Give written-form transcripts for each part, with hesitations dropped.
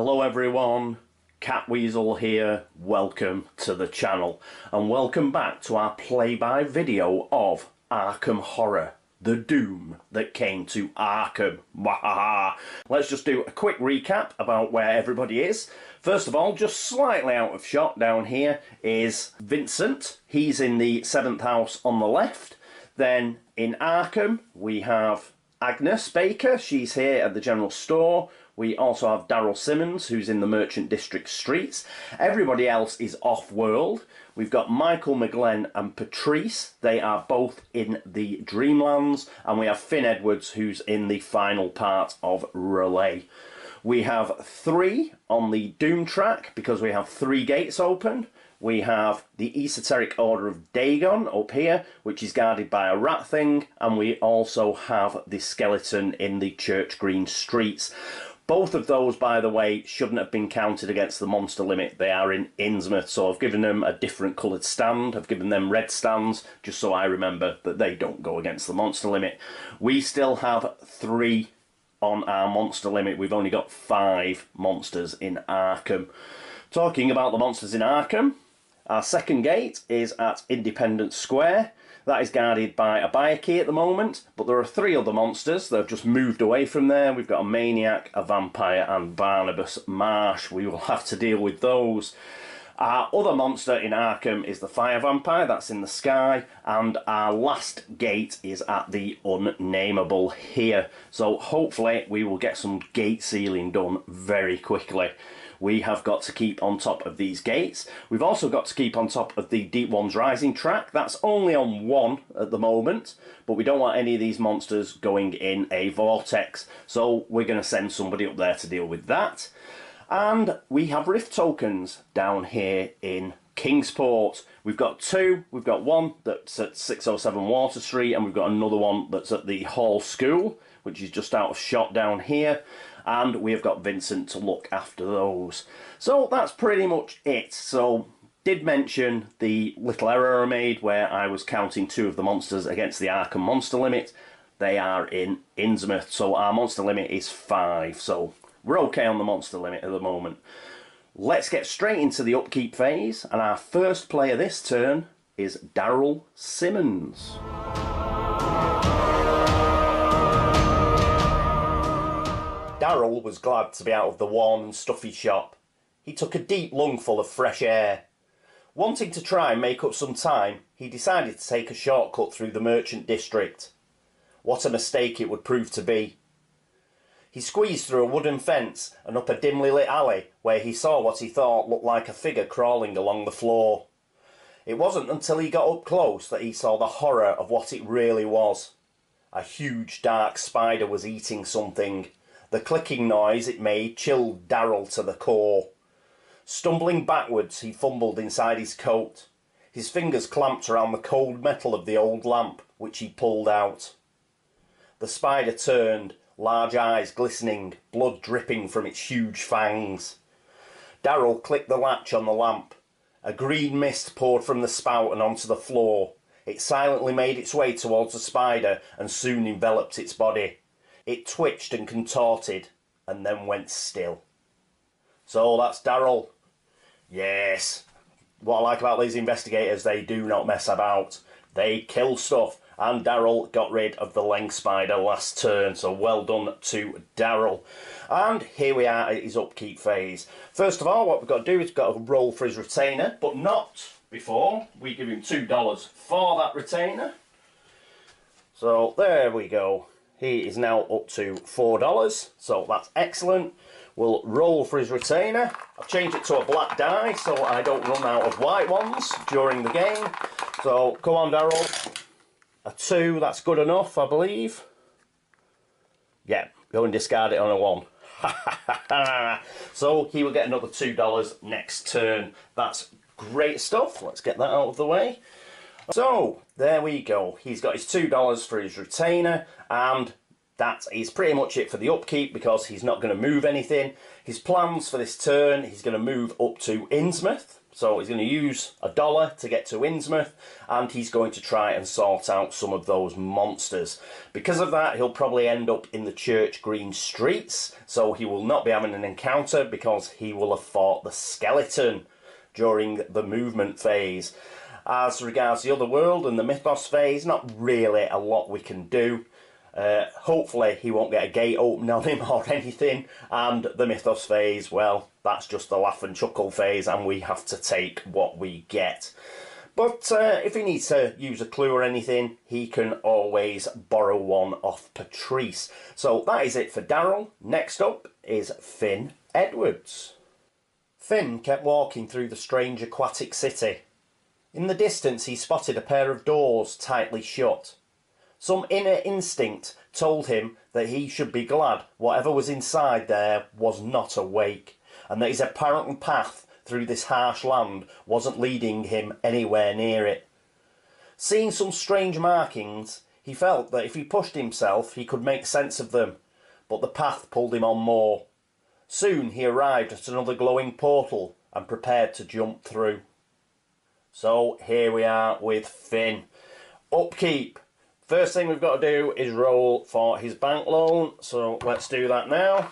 Hello everyone, CatWeazle here, welcome to the channel and welcome back to our play-by video of Arkham Horror, the doom that came to Arkham. Let's just do a quick recap about where everybody is. First of all, just slightly out of shot down here is Vincent. He's in the 7th house on the left. Then in Arkham we have Agnes Baker, she's here at the general store. We also have Darrell Simmons, who's in the Merchant District streets. Everybody else is off-world. We've got Michael McGlenn and Patrice. They are both in the Dreamlands. And we have Finn Edwards, who's in the final part of Relay. We have 3 on the Doom track, because we have 3 gates open. We have the Esoteric Order of Dagon up here, which is guarded by a rat thing, and we also have the skeleton in the Church Green streets. Both of those, by the way, shouldn't have been counted against the monster limit. They are in Innsmouth, so I've given them a different coloured stand. I've given them red stands, just so I remember that they don't go against the monster limit. We still have 3 on our monster limit. We've only got 5 monsters in Arkham. Talking about the monsters in Arkham, our second gate is at Independence Square. That is guarded by a buyer key at the moment, but there are 3 other monsters that have just moved away from there. We've got a maniac, a vampire, and Barnabas Marsh. We will have to deal with those. Our other monster in Arkham is the fire vampire, that's in the sky, and our last gate is at the unnameable here. So hopefully we will get some gate sealing done very quickly. We have got to keep on top of these gates. We've also got to keep on top of the Deep Ones Rising track. That's only on 1 at the moment, but we don't want any of these monsters going in a vortex. So we're going to send somebody up there to deal with that. And we have rift tokens down here in Kingsport. We've got 2. We've got one that's at 607 Water Street, and we've got another one that's at the Hall School, which is just out of shot down here. And we have got Vincent to look after those. So that's pretty much it. So did mention the little error I made where I was counting 2 of the monsters against the Arkham monster limit. They are in Innsmouth, so our monster limit is 5. So we're okay on the monster limit at the moment. Let's get straight into the upkeep phase, and our first player this turn is Darrell Simmons. Darrell was glad to be out of the warm and stuffy shop. He took a deep lungful of fresh air. Wanting to try and make up some time, he decided to take a shortcut through the Merchant District. What a mistake it would prove to be. He squeezed through a wooden fence and up a dimly lit alley where he saw what he thought looked like a figure crawling along the floor. It wasn't until he got up close that he saw the horror of what it really was. A huge dark spider was eating something. The clicking noise it made chilled Darrell to the core. Stumbling backwards, he fumbled inside his coat. His fingers clamped around the cold metal of the old lamp, which he pulled out. The spider turned, large eyes glistening, blood dripping from its huge fangs. Darrell clicked the latch on the lamp. A green mist poured from the spout and onto the floor. It silently made its way towards the spider and soon enveloped its body. It twitched and contorted, and then went still. So that's Darrell. Yes. What I like about these investigators, they do not mess about. They kill stuff, and Darrell got rid of the Leng spider last turn, so well done to Darrell. And here we are at his upkeep phase. First of all, what we've got to do is we've got to roll for his retainer, but not before we give him $2 for that retainer. So there we go. He is now up to $4, so that's excellent. We'll roll for his retainer. I've changed it to a black die so I don't run out of white ones during the game. So come on, Darrell. A 2, that's good enough, I believe. Yeah, go and discard it on a 1. So he will get another $2 next turn. That's great stuff. Let's get that out of the way. So, there we go. He's got his $2 for his retainer, and that is pretty much it for the upkeep because he's not going to move anything. His plans for this turn, he's going to move up to Innsmouth. So he's going to use $1 to get to Innsmouth, and he's going to try and sort out some of those monsters. Because of that, he'll probably end up in the Church Green streets, so he will not be having an encounter because he will have fought the skeleton during the movement phase. As regards the other world and the mythos phase, not really a lot we can do. Hopefully he won't get a gate open on him or anything, and the mythos phase, well, that's just the laugh and chuckle phase, and we have to take what we get. But if he needs to use a clue or anything, he can always borrow one off Patrice. So that is it for Darrell. Next up is Finn Edwards. Finn kept walking through the strange aquatic city. In the distance he spotted a pair of doors tightly shut. Some inner instinct told him that he should be glad whatever was inside there was not awake, and that his apparent path through this harsh land wasn't leading him anywhere near it. Seeing some strange markings, he felt that if he pushed himself he could make sense of them, but the path pulled him on more. Soon he arrived at another glowing portal and prepared to jump through. So here we are with Finn. Upkeep. First thing we've got to do is roll for his bank loan, so let's do that now.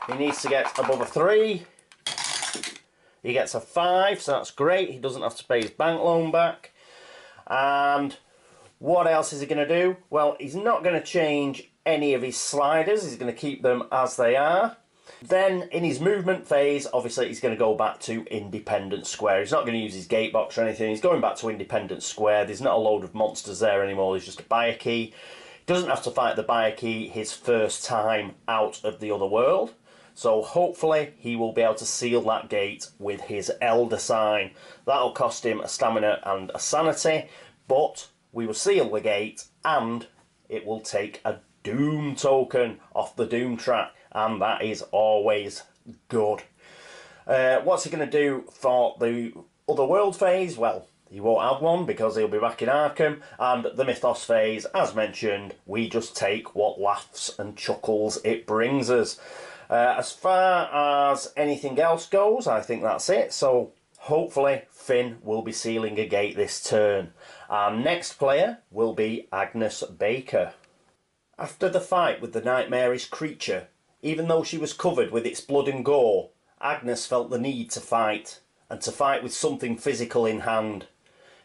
He needs to get above a 3. He gets a 5, so that's great. He doesn't have to pay his bank loan back. And what else is he going to do? Well, he's not going to change any of his sliders. He's going to keep them as they are. Then in his movement phase, obviously he's going to go back to Independence Square. He's not going to use his gate box or anything. He's going back to Independence Square. There's not a load of monsters there anymore. There's just a buyer key. He doesn't have to fight the buyer key his first time out of the other world. So hopefully he will be able to seal that gate with his Elder Sign. That'll cost him a stamina and a sanity, but we will seal the gate and it will take a Doom token off the Doom track, and that is always good. What's he going to do for the other world phase? Well, he won't have one because he'll be back in Arkham, and the mythos phase, as mentioned, we just take what laughs and chuckles it brings us. As far as anything else goes, I think that's it. So hopefully Finn will be sealing a gate this turn. Our next player will be Agnes Baker. After the fight with the nightmarish creature, even though she was covered with its blood and gore, Agnes felt the need to fight, and to fight with something physical in hand.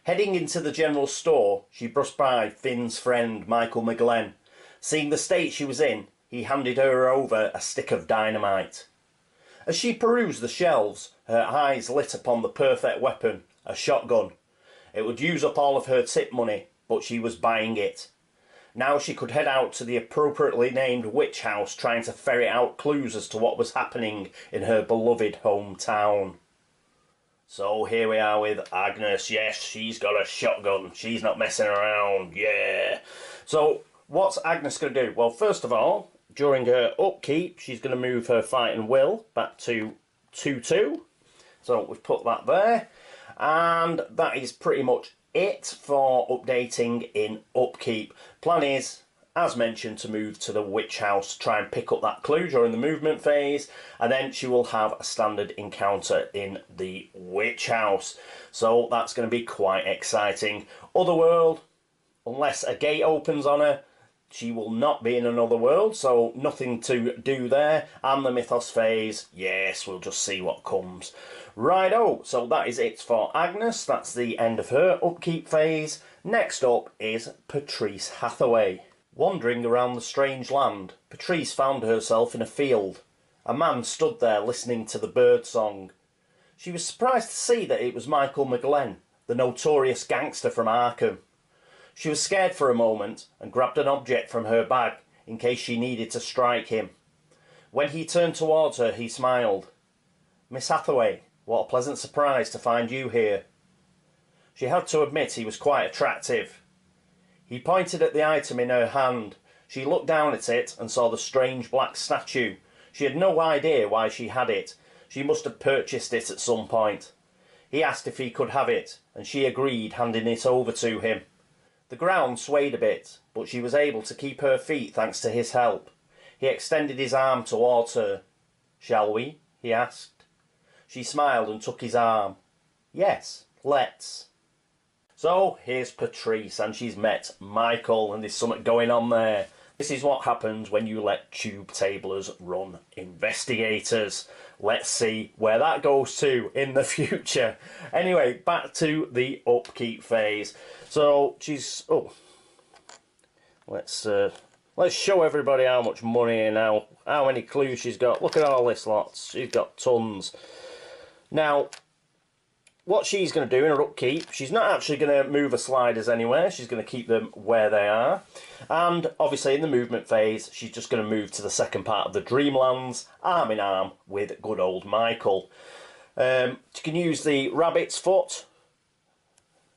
Heading into the general store, she brushed by Finn's friend Michael McGlenn. Seeing the state she was in, he handed her over a stick of dynamite. As she perused the shelves, her eyes lit upon the perfect weapon, a shotgun. It would use up all of her tip money, but she was buying it. Now she could head out to the appropriately named witch house, trying to ferret out clues as to what was happening in her beloved hometown. So here we are with Agnes. Yes, she's got a shotgun. She's not messing around. Yeah. So what's Agnes going to do? Well, first of all, during her upkeep, she's going to move her fighting will back to 2-2. So we've put that there. And that is pretty much it for updating in upkeep. Plan is, as mentioned, to move to the witch house, try and pick up that clue during the movement phase, and then she will have a standard encounter in the witch house. So that's going to be quite exciting. Otherworld, unless a gate opens on her, she will not be in another world, so nothing to do there. And the mythos phase, yes, we'll just see what comes. Righto, so that is it for Agnes. That's the end of her upkeep phase. Next up is Patrice Hathaway. Wandering around the strange land, Patrice found herself in a field. A man stood there listening to the bird song. She was surprised to see that it was Michael McGlenn, the notorious gangster from Arkham. She was scared for a moment and grabbed an object from her bag in case she needed to strike him. When he turned towards her, he smiled. "Miss Hathaway, what a pleasant surprise to find you here." She had to admit he was quite attractive. He pointed at the item in her hand. She looked down at it and saw the strange black statue. She had no idea why she had it. She must have purchased it at some point. He asked if he could have it, and she agreed, handing it over to him. The ground swayed a bit, but she was able to keep her feet thanks to his help. He extended his arm towards her. "Shall we?" he asked. She smiled and took his arm. Yes, let's. So here's Patrice, and she's met Michael, and there's something going on there. This is what happens when you let tube tablers run investigators. Let's see where that goes to in the future. Anyway, back to the upkeep phase. So she's... oh, let's show everybody how much money and how many clues she's got. Look at all this lots. She's got tons. Now, what she's going to do in her upkeep, she's not actually going to move her sliders anywhere. She's going to keep them where they are. And obviously in the movement phase, she's just going to move to the second part of the Dreamlands, arm in arm with good old Michael. She can use the rabbit's foot.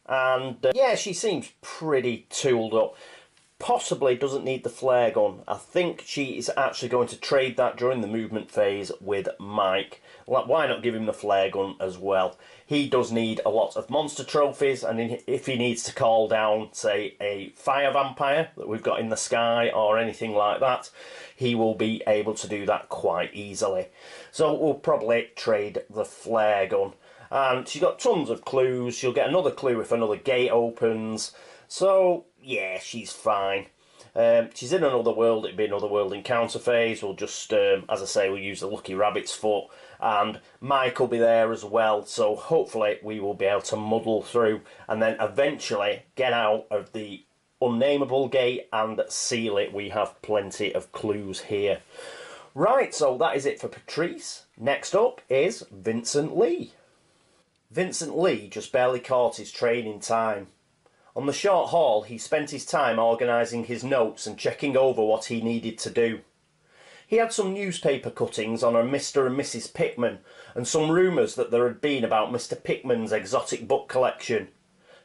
And yeah, she seems pretty tooled up. Possibly doesn't need the flare gun. I think she is actually going to trade that during the movement phase with Mike. Why not give him the flare gun as well? He does need a lot of monster trophies, and if he needs to call down, say, a fire vampire that we've got in the sky or anything like that, he will be able to do that quite easily. So we'll probably trade the flare gun. And she's got tons of clues. She'll get another clue if another gate opens. So, yeah, she's fine. She's in another world. It'd be another world encounter phase. We'll just, as I say, we'll use the lucky rabbit's foot, and Mike will be there as well. So hopefully we will be able to muddle through and then eventually get out of the unnameable gate and seal it. We have plenty of clues here. Right, so that is it for Patrice. Next up is Vincent Lee. Vincent Lee just barely caught his train in time. On the short haul, he spent his time organising his notes and checking over what he needed to do. He had some newspaper cuttings on a Mr. and Mrs. Pickman, and some rumours that there had been about Mr. Pickman's exotic book collection.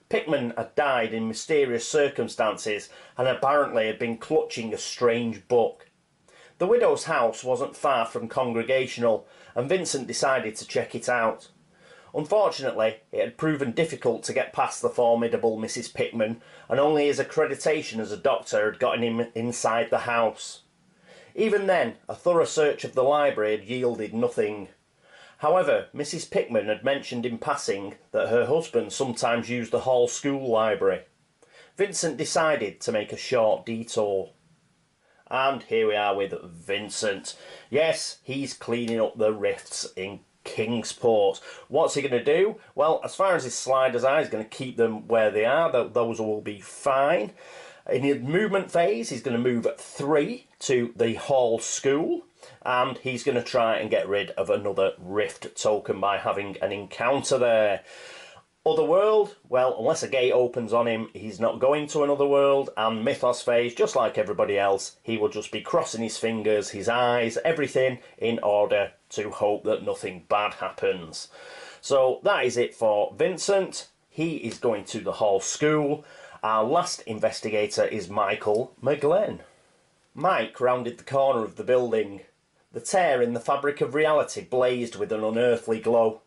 Pickman had died in mysterious circumstances and apparently had been clutching a strange book. The widow's house wasn't far from Congregational, and Vincent decided to check it out. Unfortunately, it had proven difficult to get past the formidable Mrs. Pickman, and only his accreditation as a doctor had gotten him inside the house. Even then, a thorough search of the library had yielded nothing. However, Mrs. Pickman had mentioned in passing that her husband sometimes used the Hall School library. Vincent decided to make a short detour. And here we are with Vincent. Yes, he's cleaning up the rifts in Kingsport. What's he going to do? Well, as far as his sliders are, he's going to keep them where they are. Those will be fine. In his movement phase, he's going to move 3 to the Hall School, and he's going to try and get rid of another rift token by having an encounter there. Otherworld, well, unless a gate opens on him, he's not going to another world. And Mythos phase, just like everybody else, he will just be crossing his fingers, his eyes, everything in order to hope that nothing bad happens. So that is it for Vincent. He is going to the Hall School. Our last investigator is Michael McGlenn. Mike rounded the corner of the building. The tear in the fabric of reality blazed with an unearthly glow.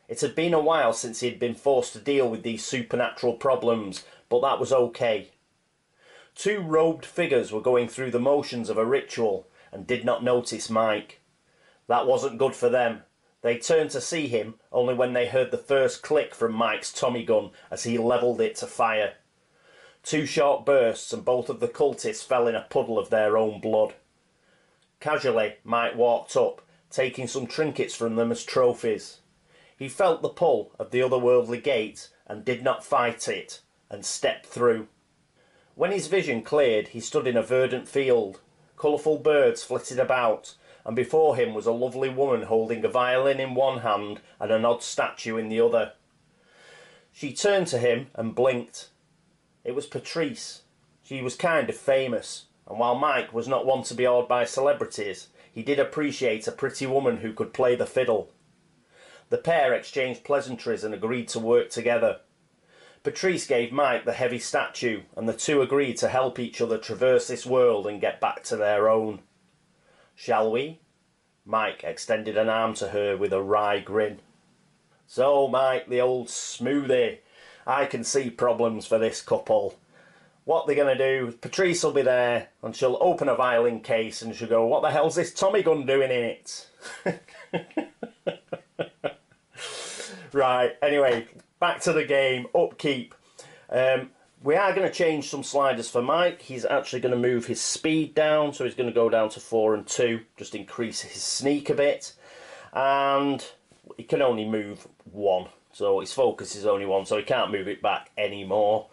It had been a while since he had been forced to deal with these supernatural problems, but that was okay. 2 robed figures were going through the motions of a ritual and did not notice Mike. That wasn't good for them. They turned to see him only when they heard the first click from Mike's Tommy gun as he levelled it to fire. 2 short bursts and both of the cultists fell in a puddle of their own blood. Casually, Mike walked up, taking some trinkets from them as trophies. He felt the pull of the otherworldly gate and did not fight it, and stepped through. When his vision cleared, he stood in a verdant field. Colourful birds flitted about, and before him was a lovely woman holding a violin in one hand and an odd statue in the other. She turned to him and blinked. It was Patrice. She was kind of famous, and while Mike was not one to be awed by celebrities, he did appreciate a pretty woman who could play the fiddle. The pair exchanged pleasantries and agreed to work together. Patrice gave Mike the heavy statue, and the two agreed to help each other traverse this world and get back to their own. Shall we? Mike extended an arm to her with a wry grin. So, Mike, the old smoothie, I can see problems for this couple. What they're going to do, Patrice will be there, and she'll open a violin case and she'll go, what the hell's this Tommy gun doing in it? Right, anyway, back to the game. Upkeep. We are going to change some sliders for Mike. He's actually going to move his speed down, so he's going to go down to 4 and 2, just increase his sneak a bit. And he can only move 1, so his focus is only 1, so he can't move it back anymore.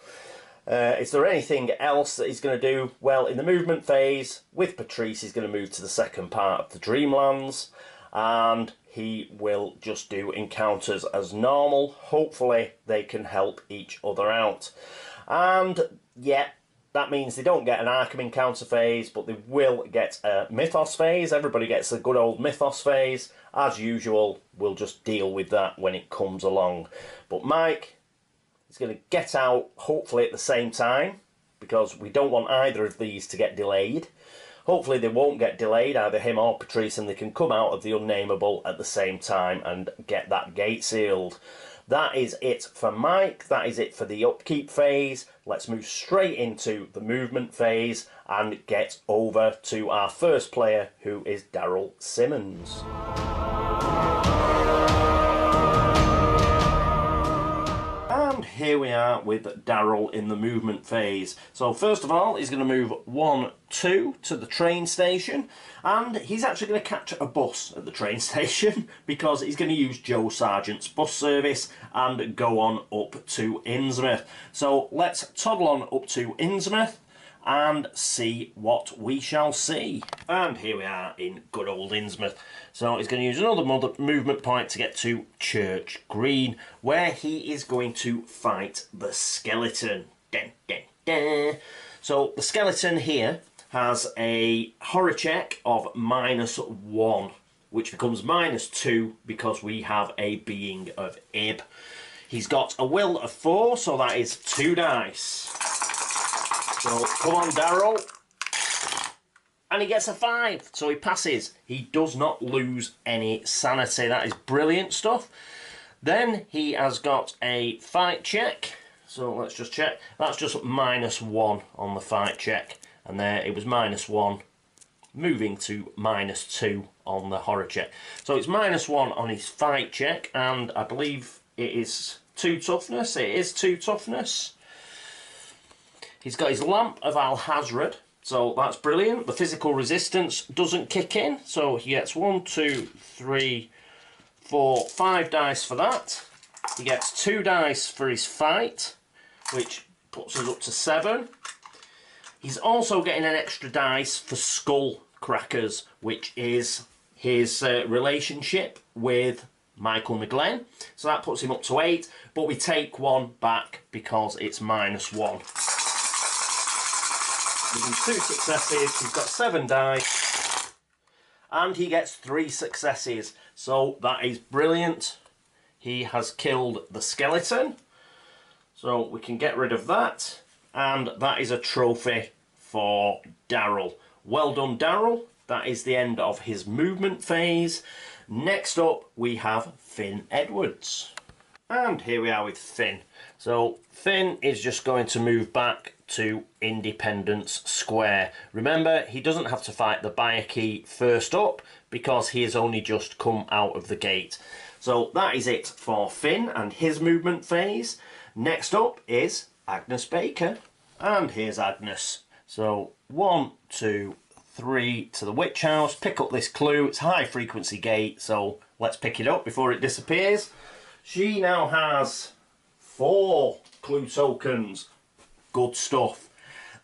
Is there anything else that he's going to do? Well, in the movement phase, with Patrice, he's going to move to the second part of the Dreamlands, and he will just do encounters as normal. Hopefully, they can help each other out. And, yeah, that means they don't get an Arkham encounter phase, but they will get a Mythos phase. Everybody gets a good old Mythos phase. As usual, we'll just deal with that when it comes along. But Mike is going to get out, hopefully at the same time, because we don't want either of these to get delayed. Hopefully they won't get delayed, either him or Patrice, and they can come out of the Unnameable at the same time and get that gate sealed. That is it for Mike. That is it for the upkeep phase. Let's move straight into the movement phase and get over to our first player, who is Darrell Simmons. And here we are with Darrell in the movement phase. So first of all, he's going to move 1, 2 to the train station, and he's actually going to catch a bus at the train station because he's going to use Joe Sargent's bus service and go on up to Innsmouth. So let's toddle on up to Innsmouth and see what we shall see. And here we are in good old Innsmouth. So he's going to use another movement point to get to Church Green, where he is going to fight the skeleton. Dun, dun, dun. So the skeleton here has a horror check of -1, which becomes -2 because we have a being of Ib. He's got a will of 4, so that is 2 dice. So come on, Darrell. And he gets a 5, so he passes. He does not lose any sanity. That is brilliant stuff. Then he has got a fight check. So let's just check. That's just -1 on the fight check. And there it was -1, moving to -2 on the horror check. So it's -1 on his fight check, and I believe it is 2 toughness. It is 2 toughness. He's got his Lamp of Al-Hazred, so that's brilliant. The physical resistance doesn't kick in, so he gets 1, 2, 3, 4, 5 dice for that. He gets 2 dice for his fight, which puts us up to 7. He's also getting an extra dice for Skull Crackers, which is his relationship with Michael McGlenn. So that puts him up to 8, but we take 1 back because it's -1. With 2 successes, he's got 7 dice, and he gets 3 successes. So that is brilliant. He has killed the skeleton, so we can get rid of that, and that is a trophy for Darrell. Well done, Darrell. That is the end of his movement phase. Next up, we have Finn Edwards. And here we are with Finn. So Finn is just going to move back to Independence Square. Remember, he doesn't have to fight the Bayaki first up because he has only just come out of the gate. So that is it for Finn and his movement phase. Next up is Agnes Baker. And here's Agnes. So 1, 2, 3 to the Witch House. Pick up this clue. It's a high frequency gate, so let's pick it up before it disappears. She now has 4 clue tokens. Good stuff.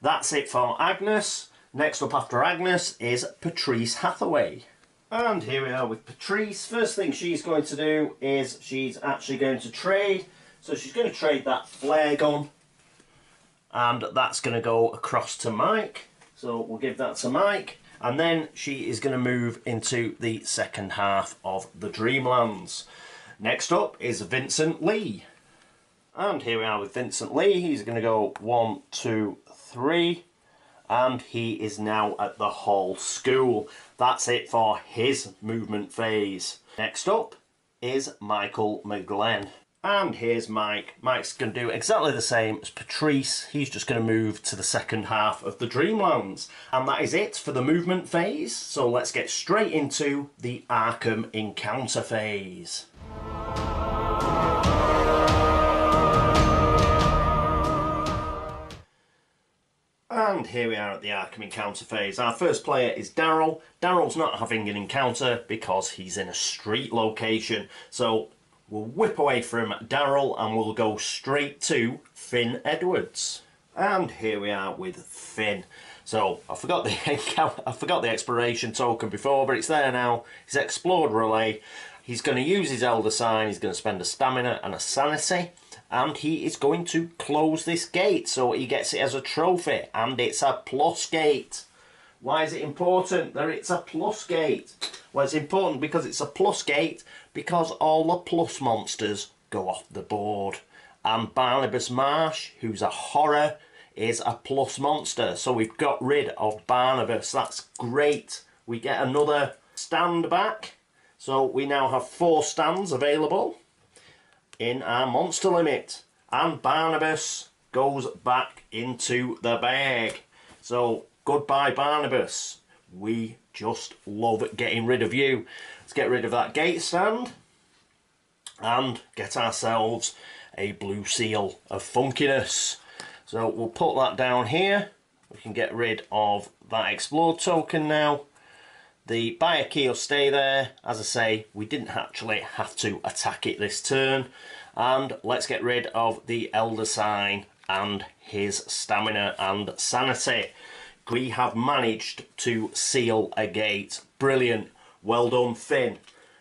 That's it for Agnes. Next up after Agnes is Patrice Hathaway. And here we are with Patrice. First thing she's going to do is she's actually going to trade. So she's going to trade that flare gun, and that's going to go across to Mike. So we'll give that to Mike. And then she is going to move into the second half of the Dreamlands. Next up is Vincent Lee. And here we are with Vincent Lee. He's going to go 1, 2, 3. And he is now at the Hall School. That's it for his movement phase. Next up is Michael McGlenn. And here's Mike. Mike's going to do exactly the same as Patrice. He's just going to move to the second half of the Dreamlands. And that is it for the movement phase. So let's get straight into the Arkham encounter phase. And here we are at the Arkham encounter phase. Our first player is Darrell. Darrell's not having an encounter because he's in a street location. So we'll whip away from Darrell and we'll go straight to Finn Edwards. And here we are with Finn. So I forgot the exploration token before, but it's there now. He's explored relay. He's going to use his elder sign. He's going to spend a stamina and a sanity. And he is going to close this gate, so he gets it as a trophy, and it's a plus gate. Why is it important that it's a plus gate? Well, it's important because it's a plus gate because all the plus monsters go off the board. And Barnabas Marsh, who's a horror, is a plus monster. So we've got rid of Barnabas. That's great. We get another stand back. So we now have 4 stands available in our monster limit, and Barnabas goes back into the bag. So goodbye Barnabas, we just love getting rid of you. Let's get rid of that gate stand and get ourselves a blue seal of funkiness. So we'll put that down here. We can get rid of that explode token now. The buyer key will stay there. As I say, we didn't actually have to attack it this turn. And let's get rid of the elder sign and his stamina and sanity. We have managed to seal a gate. Brilliant. Well done, Finn.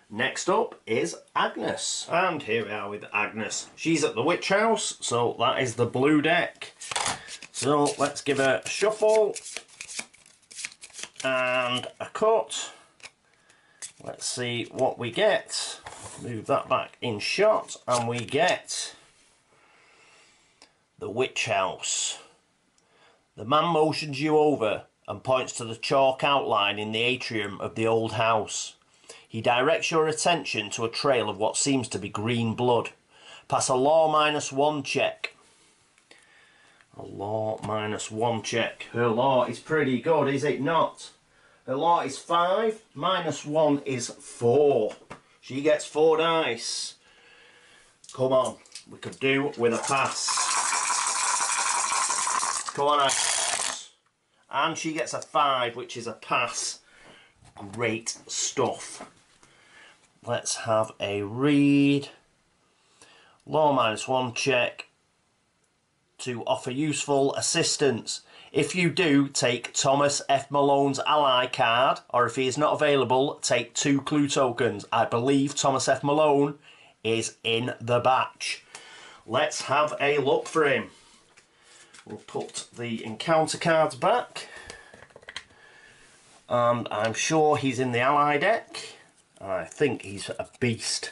Next up is Agnes. And here we are with Agnes. She's at the witch house, so that is the blue deck. So let's give her a shuffle and a cut. Let's see what we get. Move that back in shot, and we get the witch house. The man motions you over and points to the chalk outline in the atrium of the old house. He directs your attention to a trail of what seems to be green blood. Pass a law -1 check. A law -1 check. Her law is pretty good, is it not? Her law is 5, -1 is 4. She gets 4 dice. Come on, we could do with a pass. Come on, Agnes. And she gets a 5, which is a pass. Great stuff. Let's have a read. Law -1 check to offer useful assistance. If you do, take Thomas F. Malone's ally card, or if he is not available, take 2 clue tokens. I believe Thomas F. Malone is in the batch. Let's have a look for him. We'll put the encounter cards back. And I'm sure he's in the ally deck. I think he's a beast.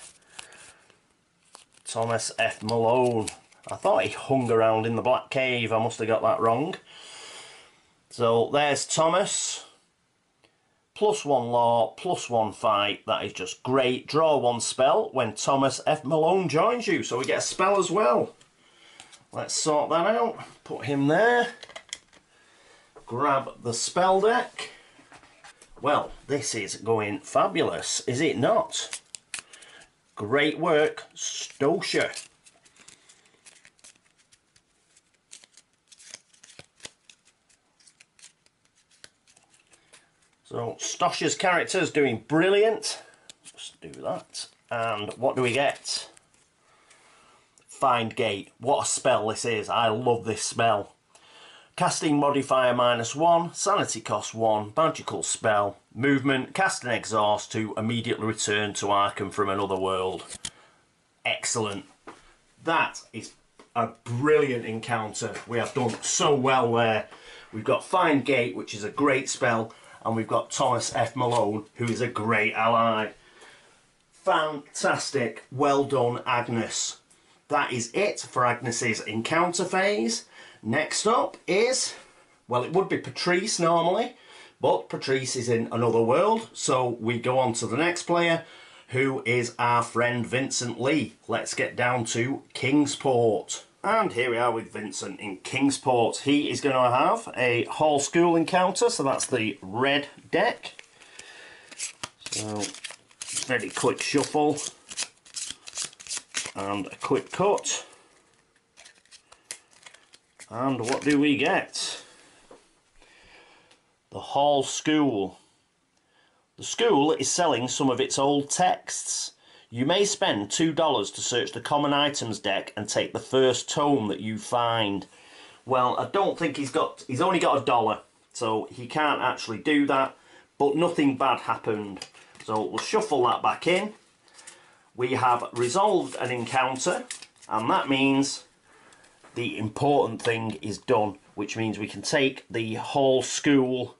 Thomas F. Malone. I thought he hung around in the Black Cave. I must have got that wrong. So there's Thomas. +1 law, +1 fight. That is just great. Draw 1 spell when Thomas F. Malone joins you. So we get a spell as well. Let's sort that out. Put him there. Grab the spell deck. Well, this is going fabulous, is it not? Great work, Stosha. So Stosha's character is doing brilliant. Let's do that. And what do we get? Find Gate. What a spell this is. I love this spell. Casting modifier -1, sanity cost 1, magical spell, movement, cast and exhaust to immediately return to Arkham from another world. Excellent. That is a brilliant encounter. We have done so well there. We've got Find Gate, which is a great spell, and we've got Thomas F. Malone, who is a great ally. Fantastic. Well done, Agnes. That is it for Agnes's encounter phase. Next up is, well, it would be Patrice normally, but Patrice is in another world, so we go on to the next player, who is our friend Vincent Lee. Let's get down to Kingsport. And here we are with Vincent in Kingsport. He is going to have a Hall School encounter, so that's the red deck. So, very quick shuffle and a quick cut. And what do we get? Hall School. The school is selling some of its old texts. You may spend $2 to search the common items deck and take the first tome that you find. Well, I don't think he's only got $1, so he can't actually do that, but nothing bad happened. So we'll shuffle that back in. We have resolved an encounter, and that means the important thing is done, which means we can take the Hall School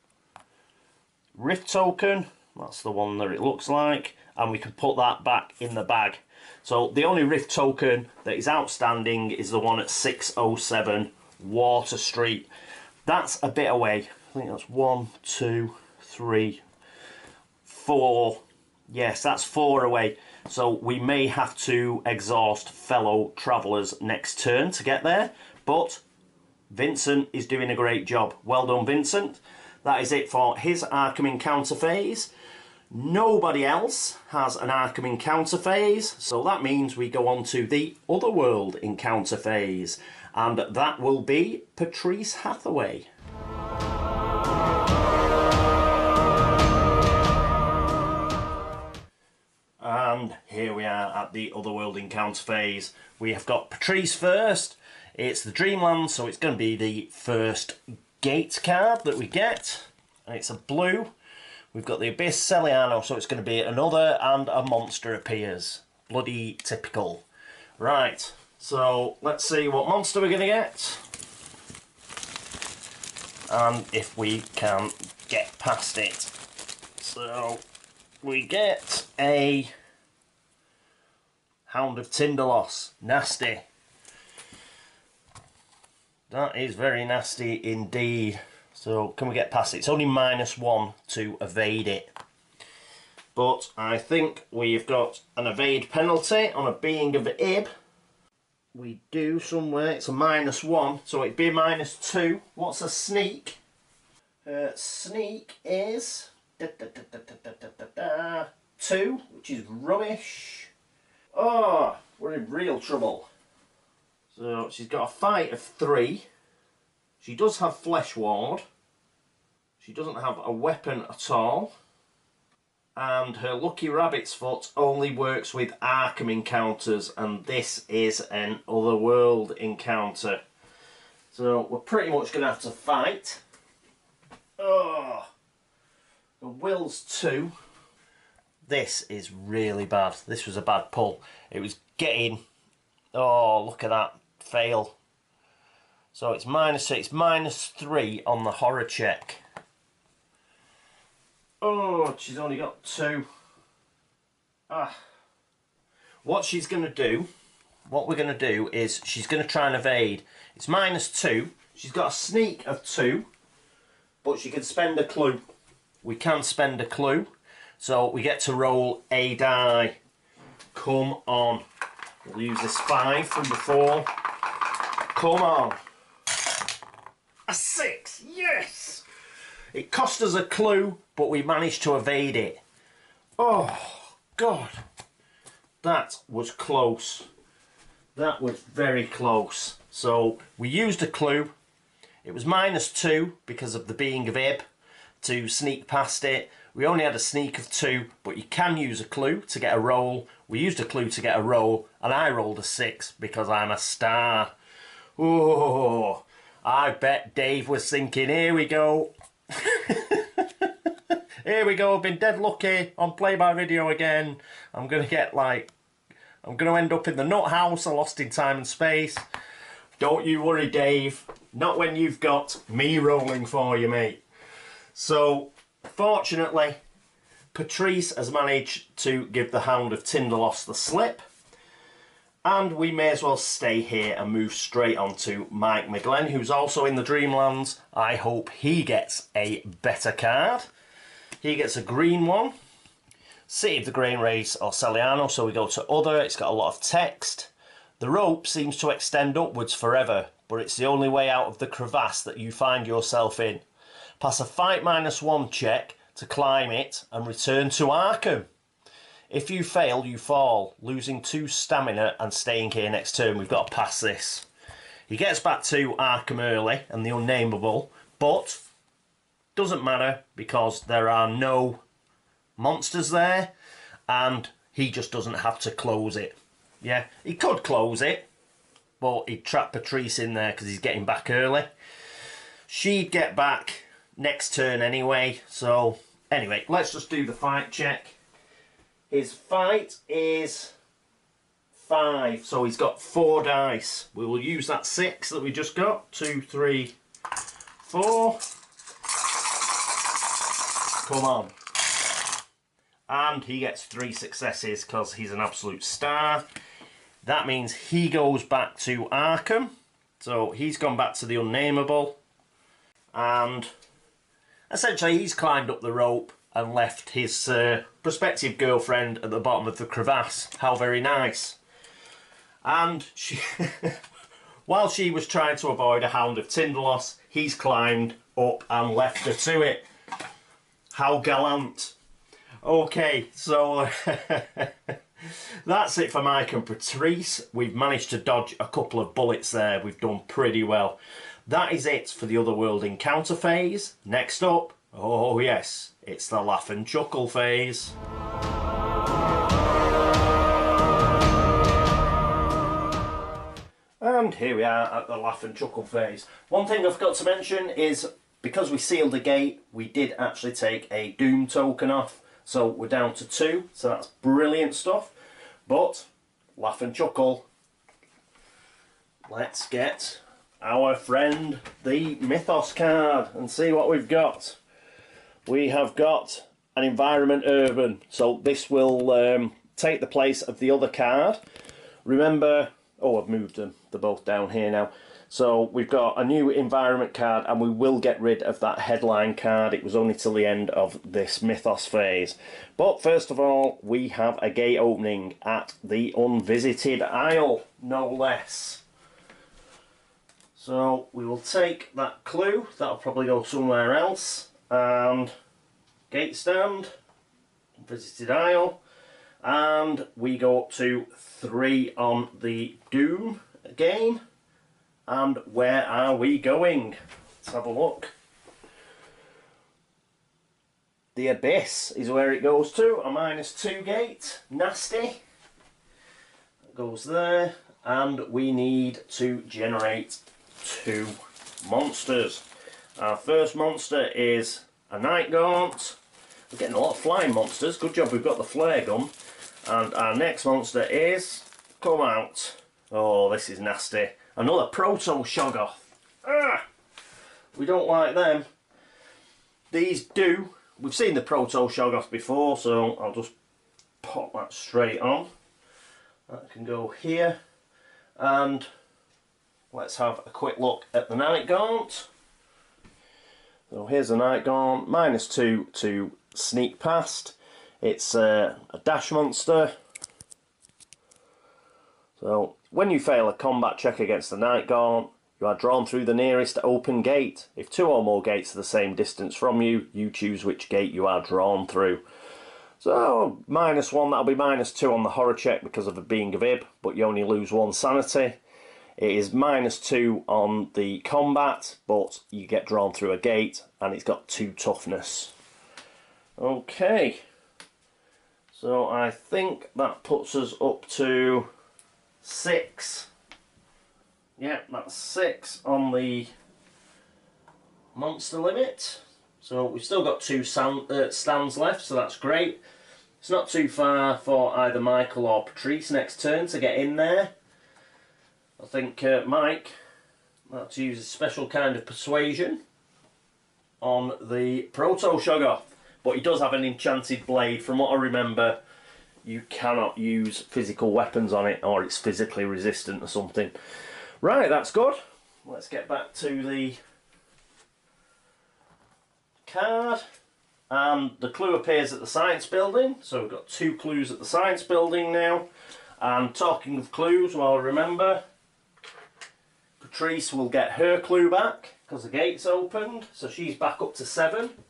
Rift token, that's the one that it looks like, and we can put that back in the bag. So the only Rift token that is outstanding is the one at 607 Water Street. That's a bit away. I think that's 1, 2, 3, 4. Yes, that's 4 away. So we may have to exhaust fellow travellers next turn to get there. But Vincent is doing a great job. Well done, Vincent. That is it for his Arkham encounter phase. Nobody else has an Arkham encounter phase, so that means we go on to the Otherworld encounter phase, and that will be Patrice Hathaway. And here we are at the Otherworld encounter phase. We have got Patrice first. It's the Dreamland, so it's going to be the first gate card that we get, and it's a blue. We've got the Abyss Celiano, so it's going to be another, and a monster appears. Bloody typical. Right, so let's see what monster we're going to get. And if we can get past it. So, we get a Hound of Tindalos. Nasty. That is very nasty indeed. So, can we get past it? It's only -1 to evade it. But I think we've got an evade penalty on a Being of Ib. We do somewhere. It's a -1, so it'd be a -2. What's a sneak? Sneak is 2, which is rubbish. Oh, we're in real trouble. So, she's got a fight of 3. She does have Flesh Ward. She doesn't have a weapon at all. And her Lucky Rabbit's Foot only works with Arkham encounters, and this is an Otherworld encounter. So we're pretty much going to have to fight. Oh, the Will's 2. This is really bad. This was a bad pull. It was getting... Oh, look at that. Fail. So it's -6, it's -3 on the horror check. Oh, she's only got 2. What she's going to do, what we're going to do is she's going to try and evade. It's -2. She's got a sneak of 2, but she can spend a clue. We can spend a clue, so we get to roll a die. Come on. We'll use this 5 from before. Come on. A 6, yes! It cost us a clue, but we managed to evade it. Oh, God. That was close. That was very close. So, we used a clue. It was -2 because of the Being of Ib to sneak past it. We only had a sneak of 2, but you can use a clue to get a roll. We used a clue to get a roll, and I rolled a 6 because I'm a star. Oh, I bet Dave was thinking, here we go. Here we go, I've been dead lucky on play-by video again. I'm going to end up in the nut house, I lost in time and space. Don't you worry, Dave. Not when you've got me rolling for you, mate. So, fortunately, Patrice has managed to give the Hound of Tindalos the slip. And we may as well stay here and move straight on to Mike McGlenn, who's also in the Dreamlands. I hope he gets a better card. He gets a green one. City of the Grain Race or Celiano, so we go to Other. It's got a lot of text. The rope seems to extend upwards forever, but it's the only way out of the crevasse that you find yourself in. Pass a fight -1 check to climb it and return to Arkham. If you fail, you fall, losing 2 stamina and staying here next turn. We've got to pass this. He gets back to Arkham early and the Unnameable, but doesn't matter because there are no monsters there, and he just doesn't have to close it. Yeah, he could close it, but he'd trap Patrice in there because he's getting back early. She'd get back next turn anyway. So anyway, let's just do the fight check. His fight is 5, so he's got 4 dice. We will use that 6 that we just got. 2, 3, 4. Come on. And he gets 3 successes because he's an absolute star. That means he goes back to Arkham. So he's gone back to the unnameable. And essentially he's climbed up the rope and left his prospective girlfriend at the bottom of the crevasse. How very nice. And she, while she was trying to avoid a Hound of Tindalos, he's climbed up and left her to it. How gallant. Okay, so that's it for Mike and Patrice. We've managed to dodge a couple of bullets there. We've done pretty well. That is it for the Otherworld encounter phase. Next up, oh yes, it's the laugh and chuckle phase. And here we are at the laugh and chuckle phase. One thing I forgot to mention is because we sealed the gate, we did actually take a Doom token off. So we're down to 2, so that's brilliant stuff. But, laugh and chuckle, let's get our friend the Mythos card and see what we've got. We have got an Environment Urban, so this will take the place of the other card. Remember, oh, I've moved them, they're both down here now. So we've got a new environment card and we will get rid of that headline card. It was only till the end of this Mythos phase. But first of all, we have a gate opening at the Unvisited Isle, no less. So we will take that clue, that'll probably go somewhere else. And gate stand, Unvisited Isle. And we go up to 3 on the Doom again. And where are we going? Let's have a look. The Abyss is where it goes to, a -2 gate. Nasty. It goes there. And we need to generate 2 monsters. Our first monster is a Night Gaunt. We're getting a lot of flying monsters. Good job we've got the flare gun. And our next monster is... Come out. Oh, this is nasty. Another Proto Shoggoth. Ah! We don't like them. These do. We've seen the Proto Shoggoth before, so I'll just pop that straight on. That can go here. And let's have a quick look at the Night Gaunt. So here's the Night Gaunt. -2 to sneak past. It's a dash monster. So when you fail a combat check against the Night Gaunt, you are drawn through the nearest open gate. If 2 or more gates are the same distance from you, you choose which gate you are drawn through. So -1, that'll be -2 on the horror check because of it being a Vib, but you only lose 1 sanity. It is -2 on the combat, but you get drawn through a gate, and it's got 2 toughness. Okay, so I think that puts us up to 6. Yeah, that's 6 on the monster limit. So we've still got 2 stands left, so that's great. It's not too far for either Michael or Patrice next turn to get in there. I think Mike might have to use a special kind of persuasion on the Proto Shoggoth. But he does have an enchanted blade. From what I remember, you cannot use physical weapons on it, or it's physically resistant or something. Right, that's good. Let's get back to the card. And the clue appears at the science building. So we've got 2 clues at the science building now. And talking of clues, well, remember, Patrice will get her clue back because the gate's opened. So she's back up to 7.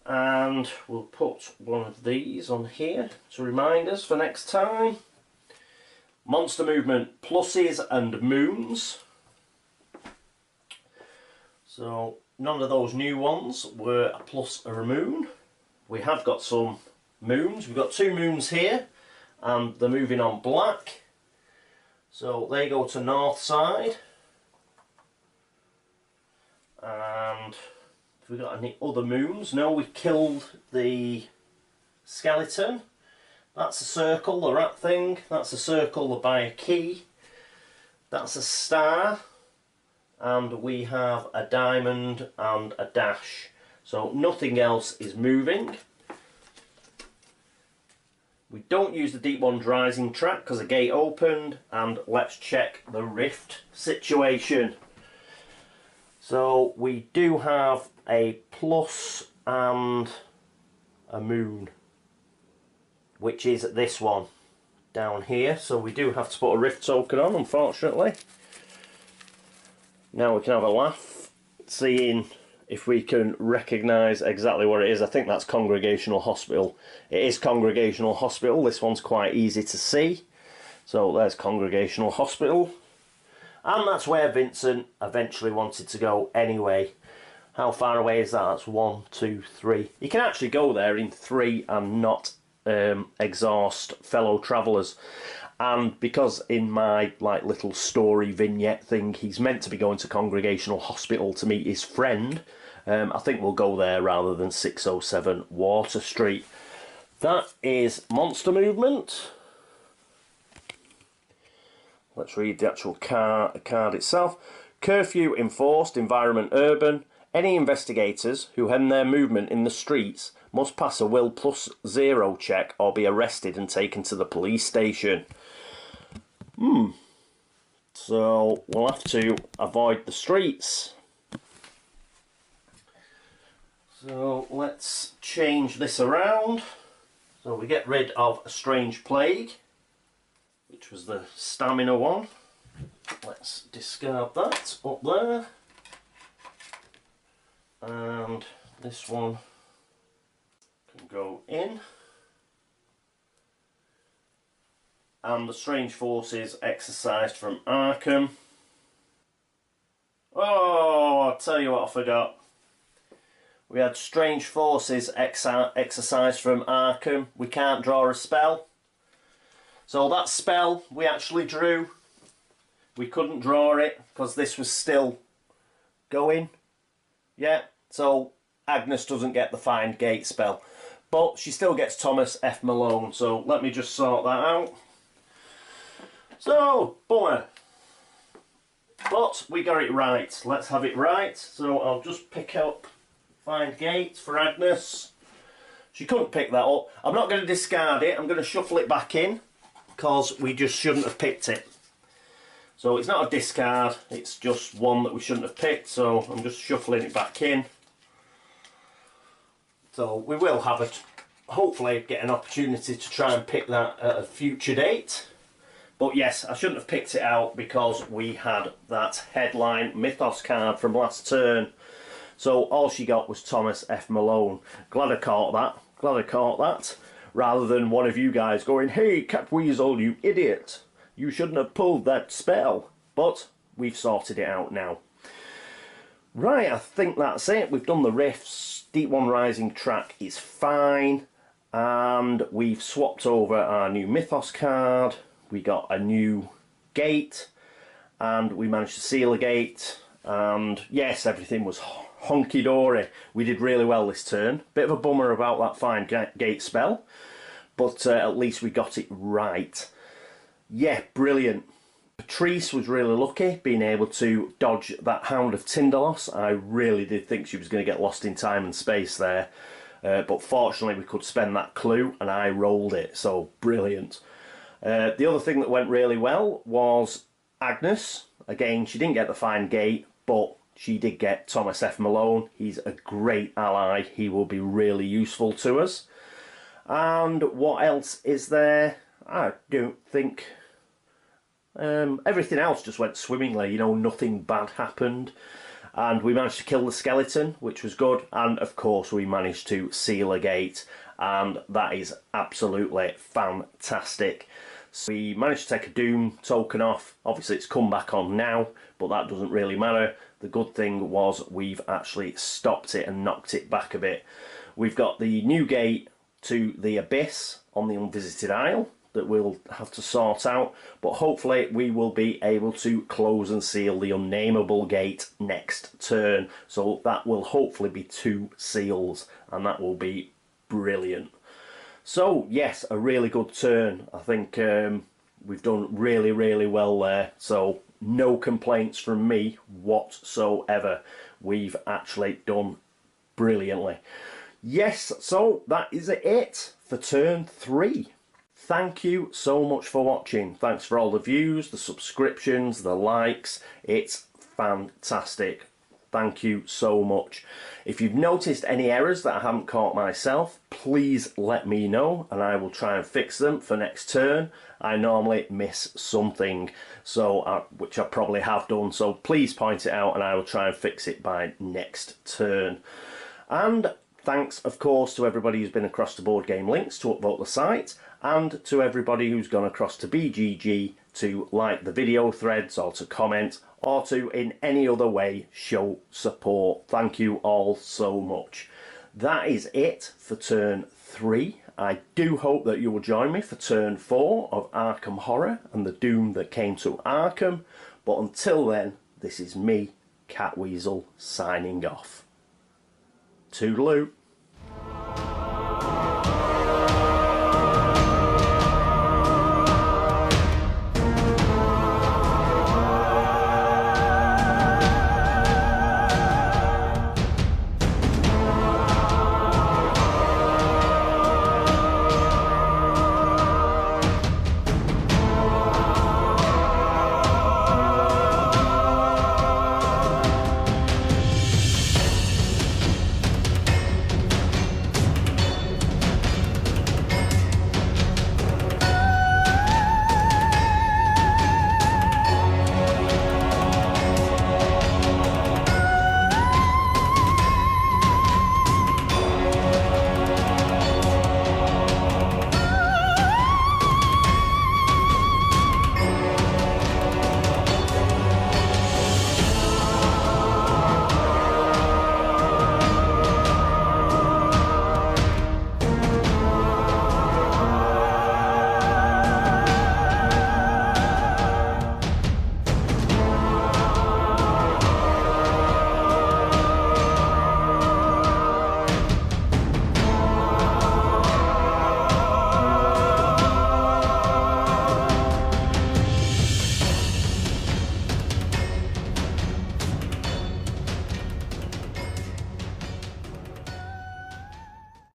And we'll put one of these on here to remind us for next time. Monster movement, pluses and moons. So none of those new ones were a plus or a moon. We have got some moons. We've got 2 moons here, and they're moving on black. So they go to north side. And have we got any other moons? No, we killed the skeleton. That's a circle, the rat thing. That's a circle by a key. That's a star. And we have a diamond and a dash. So nothing else is moving. We don't use the Deep One's Rising track because the gate opened. And let's check the rift situation. So we do have a plus and a moon, which is this one down here. So we do have to put a rift token on, unfortunately. Now we can have a laugh, seeing if we can recognise exactly what it is. I think that's Congregational Hospital. It is Congregational Hospital. This one's quite easy to see. So there's Congregational Hospital. And that's where Vincent eventually wanted to go anyway. How far away is that? That's 1, 2, 3. You can actually go there in 3 and not exhaust fellow travellers. And because in my little story vignette thing, he's meant to be going to Congregational Hospital to meet his friend, I think we'll go there rather than 607 Water Street. That is monster movement. Let's read the actual card itself. Curfew enforced, environment urban. Any investigators who end their movement in the streets must pass a will +0 check or be arrested and taken to the police station. So we'll have to avoid the streets. So let's change this around. So we get rid of a strange plague, which was the stamina one. Let's discard that up there. And this one can go in. And the strange forces exercised from Arkham. Oh, I'll tell you what I forgot. We had strange forces exercised from Arkham. We can't draw a spell. So that spell we actually drew, we couldn't draw it because this was still going. Yeah, so Agnes doesn't get the Find Gate spell. But she still gets Thomas F. Malone, so let me just sort that out. So, bummer. But we got it right. Let's have it right. So I'll just pick up Find Gate for Agnes. She couldn't pick that up. I'm not going to discard it. I'm going to shuffle it back in because we just shouldn't have picked it. So it's not a discard. It's just one that we shouldn't have picked. So I'm just shuffling it back in. So we will have it. Hopefully get an opportunity to try and pick that at a future date. But yes, I shouldn't have picked it out because we had that headline Mythos card from last turn. So all she got was Thomas F. Malone. Glad I caught that. Glad I caught that. Rather than one of you guys going, "Hey, CatWeazle, you idiot. You shouldn't have pulled that spell." But we've sorted it out now. Right, I think that's it. We've done the riffs. Deep One Rising track is fine. And we've swapped over our new Mythos card. We got a new gate. And we managed to seal a gate. And yes, everything was honky-dory. We did really well this turn. Bit of a bummer about that Find Gate spell. But at least we got it right. Yeah, brilliant. Patrice was really lucky being able to dodge that Hound of Tindalos. I really did think she was going to get lost in time and space there. But fortunately we could spend that clue and I rolled it, so brilliant. The other thing that went really well was Agnes. Again, she didn't get the Find Gate, but she did get Thomas F. Malone. He's a great ally. He will be really useful to us. And what else is there? I don't think... everything else just went swimmingly, you know, nothing bad happened. And we managed to kill the skeleton, which was good. And of course we managed to seal a gate. And that is absolutely fantastic. So we managed to take a Doom token off. Obviously it's come back on now, but that doesn't really matter. the good thing was we've actually stopped it and knocked it back a bit. We've got the new gate to the abyss on the Unvisited Isle that we'll have to sort out, but hopefully we will be able to close and seal the Unnameable gate next turn. So that will hopefully be 2 seals, and that will be brilliant. So yes, a really good turn. I think we've done really well there, so no complaints from me whatsoever. We've actually done brilliantly. Yes, so that is it for turn 3. Thank you so much for watching. Thanks for all the views, the subscriptions, the likes. It's fantastic. Thank you so much. If you've noticed any errors that I haven't caught myself, please let me know and I will try and fix them for next turn. I normally miss something, so which I probably have done, so please point it out and I will try and fix it by next turn. And thanks, of course, to everybody who's been across to Board Game Links to upvote the site, and to everybody who's gone across to BGG to like the video threads or to comment or to in any other way show support. Thank you all so much. That is it for turn 3. I do hope that you will join me for turn 4 of Arkham Horror and the doom that came to Arkham. But until then, this is me, CatWeazle, signing off. Toodaloo.